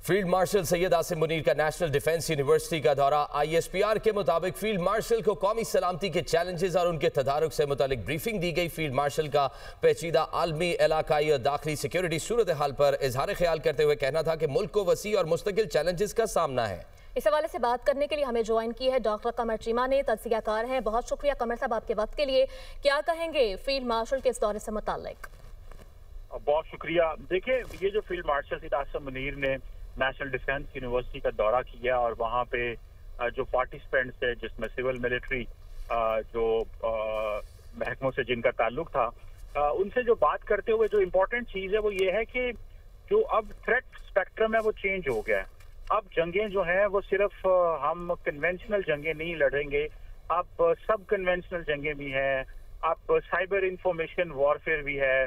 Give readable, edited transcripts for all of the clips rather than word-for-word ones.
Field marshal Syed Asim Munir का national defence university का दौरा। ISPR के मुताबिक फील्ड मार्शल को कौमी सलामती के चैलेंजेस और उनके तदारुक से मुतालिक ब्रीफिंग दी गई। फील्ड मार्शल का पेचीदा आलमी, इलाकाई और दाखिली सिक्योरिटी सूरत हाल पर इजहार ख्याल करते हुए कहना था कि मुल्क को वसी और मुस्तकिल चैलेंजेस का सामना है। इस हवाले से बात करने के लिए हमें ज्वाइन की है डॉक्टर कमर चीमा ने, तज्जियाकार हैं। बहुत शुक्रिया कमर साहब आपके वक्त के लिए। क्या कहेंगे फील्ड मार्शल के इस दौरे से मुताल्लिक? बहुत शुक्रिया। देखिए, ये जो फील्ड मार्शल सैयद आसिम मुनीर ने नेशनल डिफेंस यूनिवर्सिटी का दौरा किया और वहाँ पे जो पार्टिसिपेंट्स है, जिसमें सिविल मिलिट्री जो महकमों से जिनका ताल्लुक था, उनसे जो बात करते हुए जो इम्पोर्टेंट चीज़ है वो ये है कि जो अब थ्रेट स्पेक्ट्रम है वो चेंज हो गया है। अब जंगें जो हैं वो सिर्फ हम कन्वेंशनल जंगें नहीं लड़ेंगे, अब सब कन्वेंशनल जंगें भी हैं, अब साइबर इंफॉर्मेशन वॉरफेयर भी है,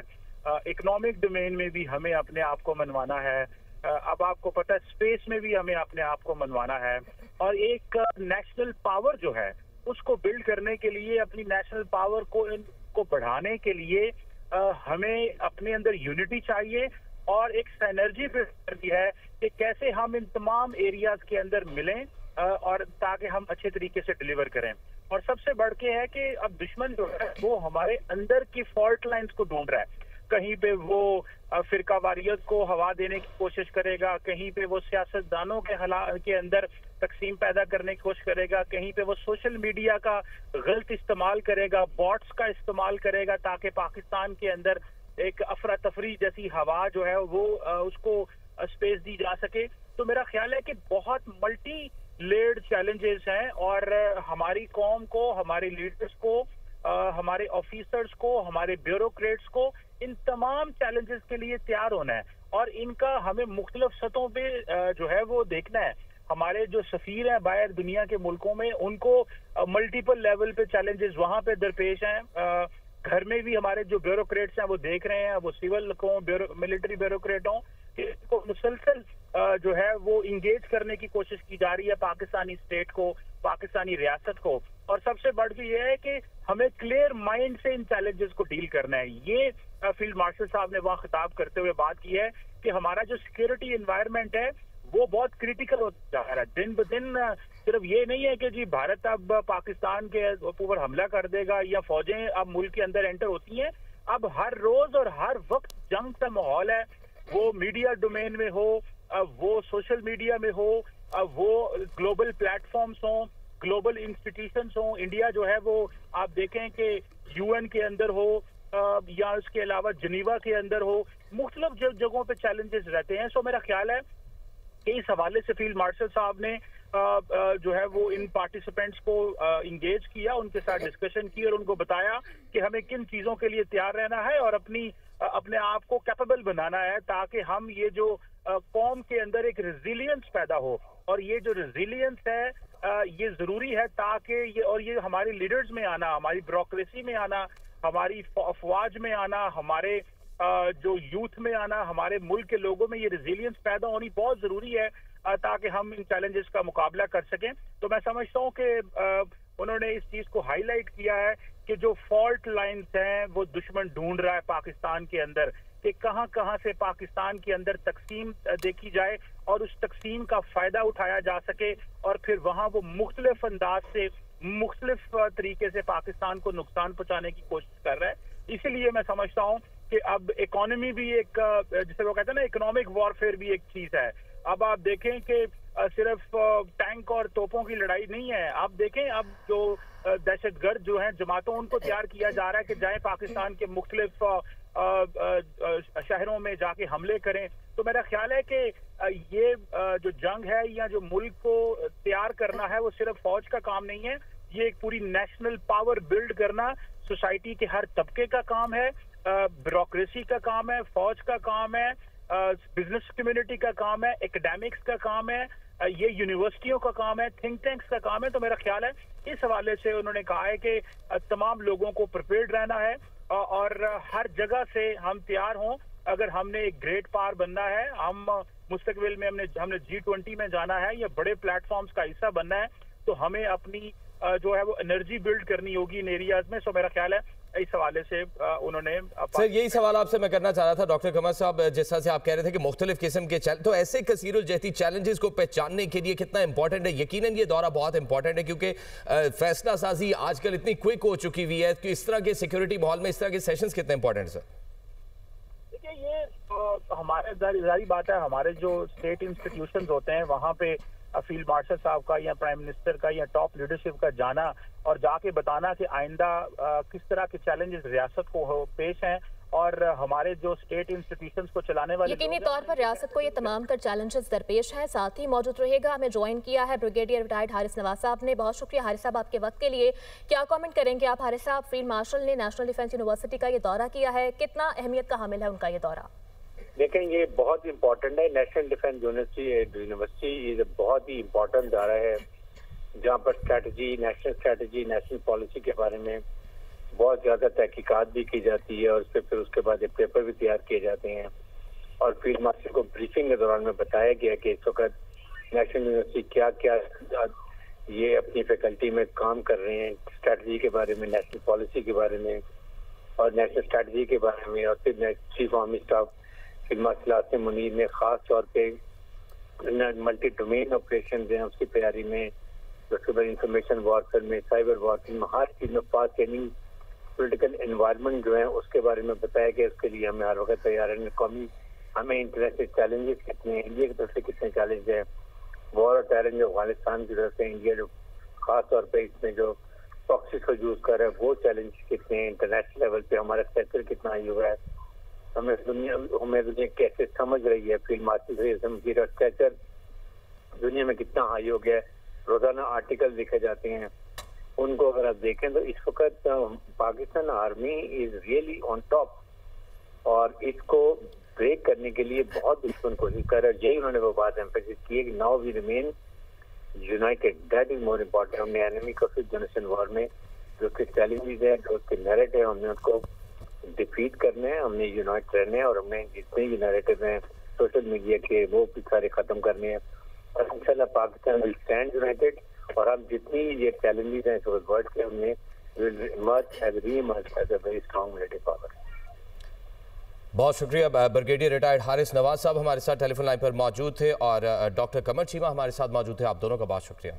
इकोनॉमिक डोमेन में भी हमें अपने आप को मनवाना है, अब आपको पता है स्पेस में भी हमें अपने आप को मनवाना है। और एक नेशनल पावर जो है उसको बिल्ड करने के लिए, अपनी नेशनल पावर को बढ़ाने के लिए हमें अपने अंदर यूनिटी चाहिए और एक सिनर्जी भी है कि कैसे हम इन तमाम एरियाज के अंदर मिलें और ताकि हम अच्छे तरीके से डिलीवर करें। और सबसे बढ़ के है कि अब दुश्मन जो है वो हमारे अंदर की फॉल्ट लाइंस को ढूंढ रहा है। कहीं पे वो फिरका वारियत को हवा देने की कोशिश करेगा, कहीं पे वो सियासतदानों के अंदर तकसीम पैदा करने की कोशिश करेगा, कहीं पे वो सोशल मीडिया का गलत इस्तेमाल करेगा, बॉट्स का इस्तेमाल करेगा ताकि पाकिस्तान के अंदर एक अफरा तफरी जैसी हवा जो है वो उसको स्पेस दी जा सके। तो मेरा ख्याल है कि बहुत मल्टी लेयर्ड चैलेंजेस हैं और हमारी कौम को, हमारे लीडर्स को, हमारे ऑफिसर्स को, हमारे ब्यूरोक्रेट्स को इन तमाम चैलेंजेस के लिए तैयार होना है और इनका हमें मुख्तलिफ सतहों पे जो है वो देखना है। हमारे जो सफीर हैं बाहर दुनिया के मुल्कों में, उनको मल्टीपल लेवल पे चैलेंजेस वहाँ पे दरपेश हैं। घर में भी हमारे जो ब्यूरोक्रेट्स हैं वो देख रहे हैं, वो सिविल को, मिलिट्री ब्यूरोक्रेट हों, इनको मुसलसल जो है वो इंगेज करने की कोशिश की जा रही है पाकिस्तानी स्टेट को, पाकिस्तानी रियासत को। और सबसे बढ़ के ये है कि हमें क्लियर माइंड से इन चैलेंजेस को डील करना है। ये फील्ड मार्शल साहब ने वहाँ खिताब करते हुए बात की है कि हमारा जो सिक्योरिटी एनवायरनमेंट है वो बहुत क्रिटिकल होता जा रहा है दिन ब दिन। सिर्फ ये नहीं है कि जी भारत अब पाकिस्तान के ऊपर हमला कर देगा या फौजें अब मुल्क के अंदर एंटर होती हैं। अब हर रोज और हर वक्त जंग का माहौल है, वो मीडिया डोमेन में हो, वो सोशल मीडिया में हो, वो ग्लोबल प्लेटफॉर्म्स हों, ग्लोबल इंस्टीट्यूशंस हों। इंडिया जो है वो आप देखें कि UN के अंदर हो या उसके अलावा जनीवा के अंदर हो, मुख्तलिफ जगहों पे चैलेंजेस रहते हैं। सो मेरा ख्याल है कि इस हवाले से फील्ड मार्शल साहब ने जो है वो इन पार्टिसिपेंट्स को इंगेज किया, उनके साथ डिस्कशन की और उनको बताया कि हमें किन चीज़ों के लिए तैयार रहना है और अपने आप को कैपेबल बनाना है ताकि हम ये जो कौम के अंदर एक रेजिलियंस पैदा हो। और ये जो रेजिलियंस है ये ज़रूरी है ताकि ये हमारे लीडर्स में आना, हमारी ब्यूरोक्रेसी में आना, हमारी अफवाज में आना, हमारे जो यूथ में आना, हमारे मुल्क के लोगों में ये रेजिलियंस पैदा होनी बहुत ज़रूरी है ताकि हम इन चैलेंजेस का मुकाबला कर सकें। तो मैं समझता हूँ कि उन्होंने इस चीज़ को हाईलाइट किया है कि जो फॉल्ट लाइन्स हैं वो दुश्मन ढूंढ रहा है पाकिस्तान के अंदर, कि कहाँ कहाँ से पाकिस्तान के अंदर तकसीम देखी जाए और उस तकसीम का फ़ायदा उठाया जा सके और फिर वहाँ वो मुख्तलिफ अंदाज से, मुख्तलिफ तरीके से पाकिस्तान को नुकसान पहुँचाने की कोशिश कर रहा है। इसीलिए मैं समझता हूँ कि अब इकोनॉमी भी एक, जिसे वो कहते हैं ना, इकोनॉमिक वॉरफेयर भी एक चीज़ है। अब आप देखें कि सिर्फ टैंक और तोपों की लड़ाई नहीं है। आप देखें अब जो दहशतगर्द जो हैं जमातों, उनको तैयार किया जा रहा है कि जाएं पाकिस्तान के मुख्तलिफ शहरों में जाके हमले करें। तो मेरा ख्याल है कि ये जो जंग है या जो मुल्क को तैयार करना है वो सिर्फ फौज का काम नहीं है, ये एक पूरी नेशनल पावर बिल्ड करना सोसाइटी के हर तबके का काम है, ब्यूरोक्रेसी का काम है, फौज का काम है, बिजनेस कम्युनिटी का काम है, एकेडमिक्स का काम है, ये यूनिवर्सिटियों का काम है, थिंक टैंक्स का काम है। तो मेरा ख्याल है इस हवाले से उन्होंने कहा है कि तमाम लोगों को प्रिपेयर्ड रहना है और हर जगह से हम तैयार हों। अगर हमने एक ग्रेट पावर बनना है, हम मुस्तकबिल में हमने G20 में जाना है या बड़े प्लेटफॉर्म्स का हिस्सा बनना है, तो हमें अपनी जो है वो एनर्जी बिल्ड करनी होगी इन एरियाज में। सो मेरा ख्याल है इस हवाले से उन्होंने सर यही सवाल आपसे मैं करना चाह रहा था डॉक्टर कमर साहब, जिस तरह से आप कह रहे थे कि मुख्तलिफ किस्म के तो ऐसे कसीरुल जहती चैलेंजेस को पहचानने के लिए कितना इंपॉर्टेंट है? यकीनन ये दौरा बहुत इंपॉर्टेंट है क्योंकि फैसला साजी आजकल इतनी क्विक हो चुकी हुई है कि इस तरह के सिक्योरिटी माहौल में इस तरह के सेशंस कितने इंपॉर्टेंट है? सर देखिए, ये हमारे जारी बात है, हमारे जो स्टेट इंस्टीट्यूशंस होते हैं वहाँ पे फील्ड मार्शल साहब का या प्राइम मिनिस्टर का या टॉप लीडरशिप का जाना और जाके बताना कि आइंदा किस तरह के चैलेंजेस रियासत को पेश हैं और हमारे जो स्टेट इंस्टीट्यूशंस को चलाने वाले यकीनी तौर पर रियासत को ये तमाम तर चैलेंजेस दरपेश हैं। साथ ही मौजूद रहेगा, हमें ज्वाइन किया है ब्रिगेडियर रिटायर्ड हारिस नवाज साहब ने। बहुत शुक्रिया हारिस साहब आपके वक्त के लिए। क्या कमेंट करेंगे आप हारिस साहब? फील्ड मार्शल ने नेशनल डिफेंस यूनिवर्सिटी का ये दौरा किया है, कितना अहमियत का हामिल है उनका ये दौरा? लेकिन ये बहुत इम्पोर्टेंट है। नेशनल डिफेंस यूनिवर्सिटी इज बहुत ही इम्पोर्टेंट दायरा है जहाँ पर स्ट्रेटजी, नेशनल पॉलिसी के बारे में बहुत ज़्यादा तहकीकात भी की जाती है और फिर उसके बाद एक पेपर भी तैयार किए जाते हैं। और फील्ड मार्शल को ब्रीफिंग के दौरान में बताया गया कि इस वक्त नेशनल यूनिवर्सिटी क्या क्या ये अपनी फैकल्टी में काम कर रहे हैं, स्ट्रेटजी के बारे में, नेशनल पॉलिसी के बारे में और नेशनल स्ट्रेटजी के बारे में। और फिर chief army staff field marshal Asim Munir ने खास तौर पे मल्टी डोमेन ऑपरेशन हैं उसकी तैयारी में, उसके बाद इंफॉर्मेशन वॉरफेयर में, साइबर वॉरफेयर में, हर चीज में फास्ट ट्रेनिंग, पॉलिटिकल एनवायरनमेंट जो है उसके बारे में बताया गया। उसके लिए हमें हर वक्त तैयार है। कौमी हमें इंटरनेशनल चैलेंजेस कितने हैं, इंडिया की तरफ से कितने चैलेंज है, वॉर और टेरर जो अफगानिस्तान की तरफ से इंडिया जो खास तौर पे इसमें जो प्रॉक्सी को यूज कर रहा है वो चैलेंज कितने हैं, इंटरनेशनल लेवल पे हमारा स्ट्रक्चर कितना हाई हुआ है, हमें दुनिया कैसे समझ रही है, फील्ड मार्शल से स्ट्रक्चर दुनिया में कितना हाई हो गया है। रोजाना आर्टिकल लिखे जाते हैं, उनको अगर आप देखें तो इस वक्त Pakistan army is really on top और इसको ब्रेक करने के लिए बहुत दुश्मन कोशिश कर रहा है। यही उन्होंने वो बात एम्फेसिस की है कि now we remain united, that is more important. हमने एनिमी को फिर जनरेशन वॉर में जो उसके चैलेंजेस है, जो उसके नैरेटिव है, हमने उसको डिफीट करने हैं, हमने यूनाइट रहने हैं और हमने जितने भी नैरेटिव हैं सोशल मीडिया के वो भी सारे खत्म करने हैं और इंशाल्लाह पाकिस्तान विल स्टैंड यूनाइटेड और हम जितनी ये चैलेंजेस हैं वर्ल्ड के हमने will emerge as a very strong military power. बहुत शुक्रिया। ब्रिगेडियर रिटायर्ड हारिस नवाज साहब हमारे साथ टेलीफोन लाइन पर मौजूद थे और डॉक्टर कमर चीमा हमारे साथ मौजूद थे। आप दोनों का बहुत शुक्रिया।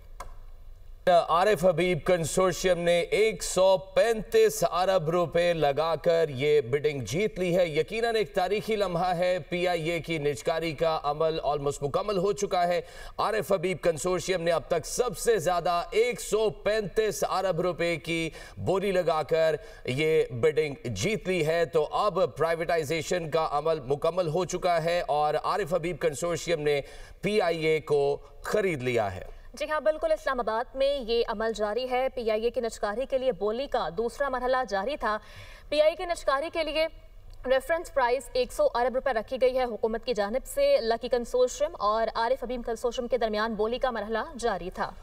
आरिफ हबीब कंसोर्शियम ने 135 अरब रुपए लगाकर ये बिडिंग जीत ली है। यकीनन एक तारीखी लम्हा है। पीआईए की निजकारी का अमल ऑलमोस्ट मुकम्मल हो चुका है। आरिफ हबीब कंसोर्शियम ने अब तक सबसे ज्यादा 135 अरब रुपए की बोली लगाकर ये बिडिंग जीत ली है। तो अब प्राइवेटाइजेशन का अमल मुकम्मल हो चुका है और आरिफ हबीब कंसोर्शियम ने पीआईए को खरीद लिया है। जी हाँ, बिल्कुल इस्लामाबाद में ये अमल जारी है। पीआईए की निजकारी के लिए बोली का दूसरा मरहला जारी था। पीआईए की निजकारी के लिए रेफरेंस प्राइस 100 अरब रुपए रखी गई है हुकूमत की जानिब से। लकी कंसोर्शियम और आरिफ हबीब कंसोर्शियम के दरमियान बोली का मरहला जारी था।